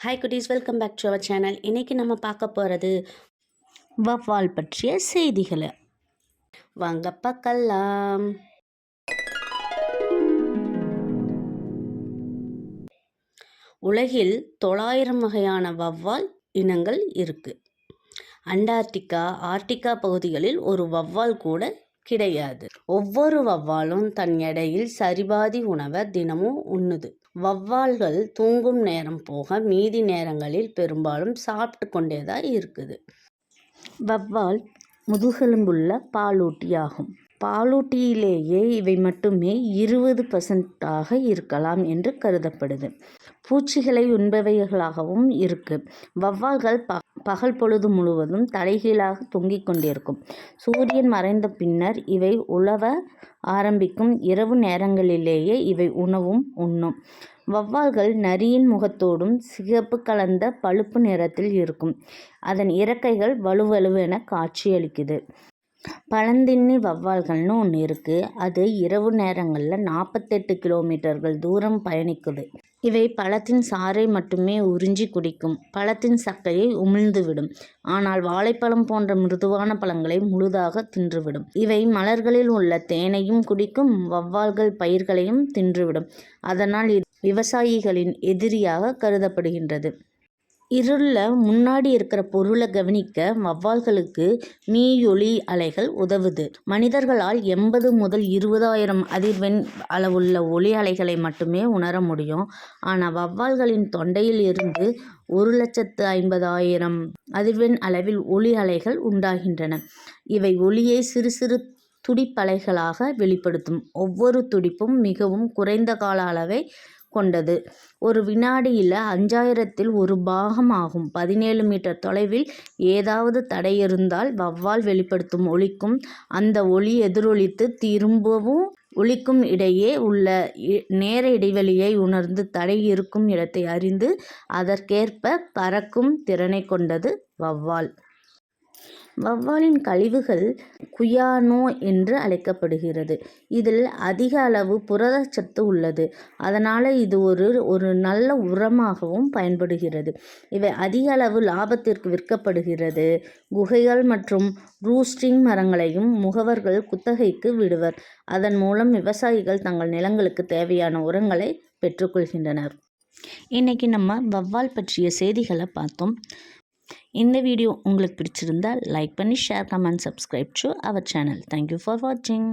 Hi குட்டீஸ், welcome back to our channel. இன்றைக்கி நம்ம பார்க்க போகிறது வவ்வால் பற்றிய செய்திகளை. வாங்க பார்க்கலாம். உலகில் 900 வகையான வவ்வால் இனங்கள் இருக்குது. அண்டார்டிகா, ஆர்டிகா பகுதிகளில் ஒரு வவ்வால் கூட கிடையாது. ஒவ்வொரு வவ்வாலும் தன் எடையில் சரிபாதி உணவை தினமும் உண்ணுது. வவ்வால்கள் தூங்கும் நேரம் போக மீதி நேரங்களில் பெரும்பாலும் சாப்பிட்டு கொண்டே தான் இருக்குது. வவ்வால் முதுகெலும்புள்ள பாலூட்டியாகும். பாலூட்டியிலேயே இவை மட்டுமே 20% இருக்கலாம் என்று கருதப்படுது. பூச்சிகளை உண்பவைகளாகவும் இருக்கு. வவ்வால்கள் பகல் பொழுது முழுவதும் தலைகீழாக தொங்கிக் கொண்டிருக்கும். சூரியன் மறைந்த பின்னர் இவை உலவ ஆரம்பிக்கும். இரவு நேரங்களிலேயே இவை உணவும் உண்ணும். வவ்வால்கள் நரியின் முகத்தோடும் சிகப்பு கலந்த பழுப்பு நிறத்தில் இருக்கும். அதன் இறக்கைகள் வலுவலுவென காட்சியளிக்குது. பழந்தின்னி வவ்வால்கள்னு ஒன்று இருக்குது. அது இரவு நேரங்களில் 48 கிலோமீட்டர்கள் தூரம் பயணிக்குது. இவை பழத்தின் சாறை மட்டுமே உறிஞ்சி குடிக்கும். பழத்தின் சக்கையை உமிழ்ந்துவிடும். ஆனால் வாழைப்பழம் போன்ற மிருதுவான பழங்களை முழுதாக தின்றுவிடும். இவை மலர்களில் உள்ள தேனையும் குடிக்கும். வவ்வால்கள் பயிர்களையும் தின்றுவிடும். அதனால் இது விவசாயிகளின் எதிரியாக கருதப்படுகின்றது. இருளில் முன்னாடி இருக்கிற பொருளை கவனிக்க வவ்வால்களுக்கு மீயொலி அலைகள் உதவுது. மனிதர்களால் 80 முதல் 20,000 அதிர்வெண் அளவுள்ள ஒலி அலைகளை மட்டுமே உணர முடியும். ஆனால் வவ்வால்களின் தொண்டையில் இருந்து 1,50,000 அதிர்வெண் அளவில் ஒலி அலைகள் உண்டாகின்றன. இவை ஒலியை சிறு சிறு துடிப்பலைகளாக வெளிப்படுத்தும். ஒவ்வொரு துடிப்பும் மிகவும் குறைந்த கால அளவை கொண்டது. ஒரு வினாடியில் 5000ல் ஒரு பாகம் ஆகும். 17 மீட்டர் தொலைவில் ஏதாவது தடை இருந்தால் வவ்வால் வெளிப்படுத்தும் ஒலிக்கும் அந்த ஒலி எதிரொலித்து திரும்பவும் ஒலிக்கும் இடையே உள்ள நேர இடைவெளியை உணர்ந்து தடை இருக்கும் இடத்தை அறிந்து அதற்கேற்ப பறக்கும் திறனை கொண்டது வவ்வால். வவ்வாலின் கழிவுகள் குயானோ என்று அழைக்கப்படுகிறது. இதில் அதிக அளவு புரதச்சத்து உள்ளது. அதனால் இது ஒரு நல்ல உரமாகவும் பயன்படுகிறது. இவை அதிக அளவு லாபத்திற்கு விற்கப்படுகிறது. குகைகள் மற்றும் ரூஸ்டிங் மரங்களையும் முகவர்கள் குத்தகைக்கு விடுவர். அதன் மூலம் விவசாயிகள் தங்கள் நிலங்களுக்கு தேவையான உரங்களை பெற்றுக்கொள்கின்றனர். இன்றைக்கி நம்ம வவ்வால் பற்றிய செய்திகளை பார்த்தோம். இந்த வீடியோ உங்களுக்கு பிடிச்சிருந்தால் லைக் பண்ணி share, comment, subscribe to our channel. Thank you for வாட்சிங்.